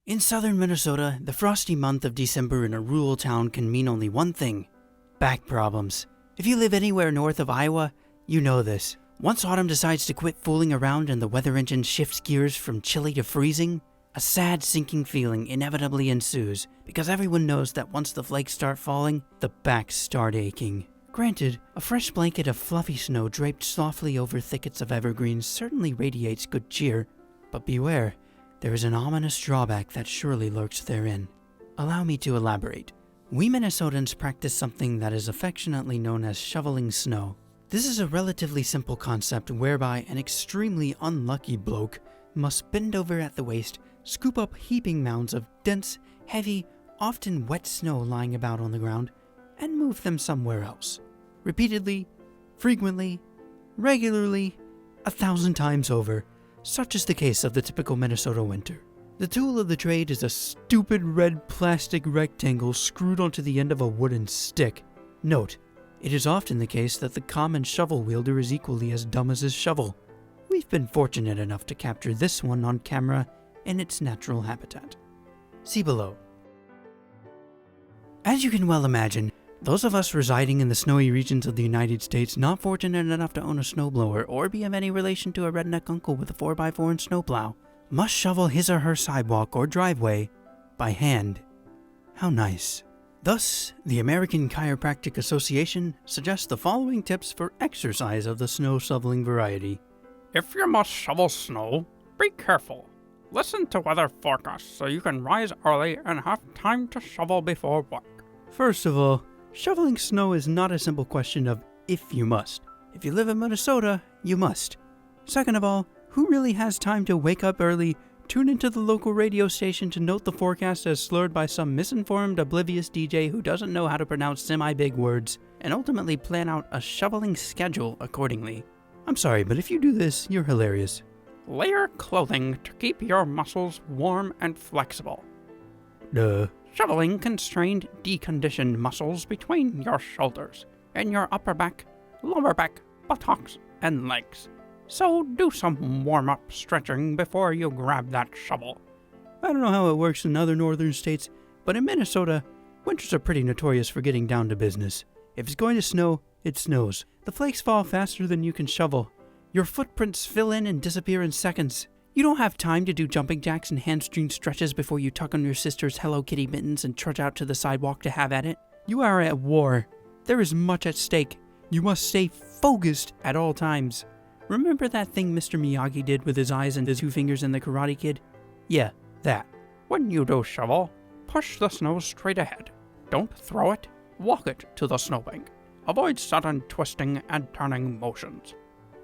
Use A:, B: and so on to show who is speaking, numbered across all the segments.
A: In southern Minnesota, the frosty month of December in a rural town can mean only one thing: back problems. If you live anywhere north of Iowa, you know this. Once autumn decides to quit fooling around and the weather engine shifts gears from chilly to freezing, a sad, sinking feeling inevitably ensues, because everyone knows that once the flakes start falling, the backs start aching. Granted, a fresh blanket of fluffy snow draped softly over thickets of evergreens certainly radiates good cheer, but beware, there is an ominous drawback that surely lurks therein. Allow me to elaborate. We Minnesotans practice something that is affectionately known as shoveling snow. This is a relatively simple concept whereby an extremely unlucky bloke must bend over at the waist, scoop up heaping mounds of dense, heavy, often wet snow lying about on the ground, and move them somewhere else. Repeatedly, frequently, regularly, 1,000 times over. Such is the case of the typical Minnesota winter. The tool of the trade is a stupid red plastic rectangle screwed onto the end of a wooden stick. Note, it is often the case that the common shovel wielder is equally as dumb as his shovel. We've been fortunate enough to capture this one on camera in its natural habitat. See below. As you can well imagine, those of us residing in the snowy regions of the United States not fortunate enough to own a snowblower or be of any relation to a redneck uncle with a 4x4 and snowplow must shovel his or her sidewalk or driveway by hand. How nice. Thus, the American Chiropractic Association suggests the following tips for exercise of the snow shoveling variety.
B: If you must shovel snow, be careful. Listen to weather forecasts so you can rise early and have time to shovel before work.
A: First of all, shoveling snow is not a simple question of if you must. If you live in Minnesota, you must. Second of all, who really has time to wake up early, tune into the local radio station to note the forecast as slurred by some misinformed, oblivious DJ who doesn't know how to pronounce semi-big words, and ultimately plan out a shoveling schedule accordingly? I'm sorry, but if you do this, you're hilarious.
B: Layer clothing to keep your muscles warm and flexible.
A: Duh.
B: Shoveling constrained, deconditioned muscles between your shoulders and your upper back, lower back, buttocks, and legs. So do some warm-up stretching before you grab that shovel.
A: I don't know how it works in other northern states, but in Minnesota, winters are pretty notorious for getting down to business. If it's going to snow, it snows. The flakes fall faster than you can shovel. Your footprints fill in and disappear in seconds. You don't have time to do jumping jacks and hamstring stretches before you tuck on your sister's Hello Kitty mittens and trudge out to the sidewalk to have at it. You are at war. There is much at stake. You must stay focused at all times. Remember that thing Mr. Miyagi did with his eyes and his 2 fingers in The Karate Kid? Yeah, that.
B: When you do shovel, push the snow straight ahead. Don't throw it, walk it to the snowbank. Avoid sudden twisting and turning motions.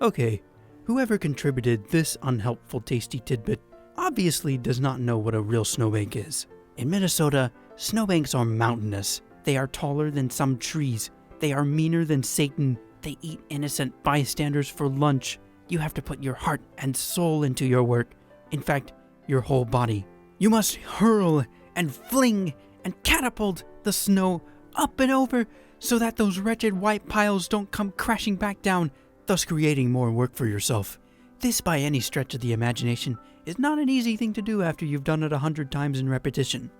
A: Okay, whoever contributed this unhelpful tasty tidbit obviously does not know what a real snowbank is. In Minnesota, snowbanks are mountainous. They are taller than some trees. They are meaner than Satan. They eat innocent bystanders for lunch. You have to put your heart and soul into your work. In fact, your whole body. You must hurl and fling and catapult the snow up and over so that those wretched white piles don't come crashing back down, thus creating more work for yourself. This, by any stretch of the imagination, is not an easy thing to do after you've done it 100 times in repetition.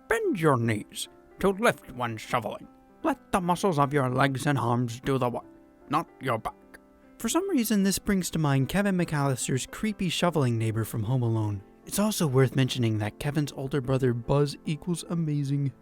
B: Bend your knees to lift when shoveling. Let the muscles of your legs and arms do the work, not your back.
A: For some reason, this brings to mind Kevin McAllister's creepy shoveling neighbor from Home Alone. It's also worth mentioning that Kevin's older brother Buzz equals amazing.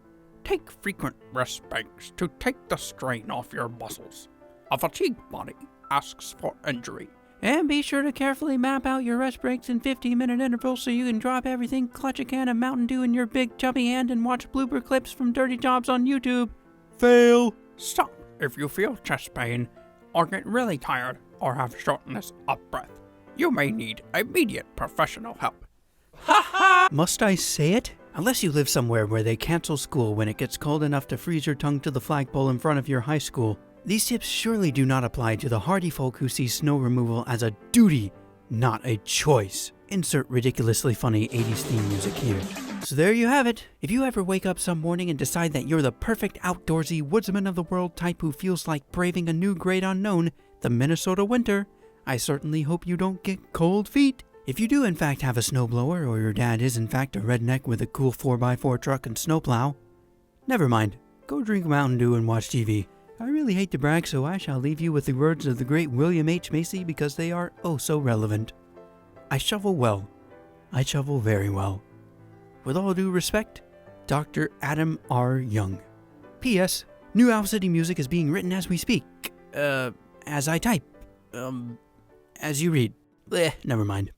B: Take frequent rest breaks to take the strain off your muscles. A fatigued body asks for injury.
A: And be sure to carefully map out your rest breaks in 15-minute intervals so you can drop everything, clutch a can of Mountain Dew in your big chubby hand, and watch blooper clips from Dirty Jobs on YouTube.
B: Fail! Stop if you feel chest pain, or get really tired, or have shortness of breath. You may need immediate professional help. Ha ha!
A: Must I say it? Unless you live somewhere where they cancel school when it gets cold enough to freeze your tongue to the flagpole in front of your high school, these tips surely do not apply to the hardy folk who see snow removal as a duty, not a choice. Insert ridiculously funny 80s theme music here. So there you have it. If you ever wake up some morning and decide that you're the perfect outdoorsy woodsman of the world type who feels like braving a new great unknown, the Minnesota winter, I certainly hope you don't get cold feet. If you do in fact have a snowblower, or your dad is in fact a redneck with a cool 4x4 truck and snowplow, never mind. Go drink Mountain Dew and watch TV. I really hate to brag, so I shall leave you with the words of the great William H. Macy because they are oh so relevant. I shovel well. I shovel very well. With all due respect, Dr. Adam R. Young. P.S. New Owl City music is being written as we speak. As I type. As you read. Never mind.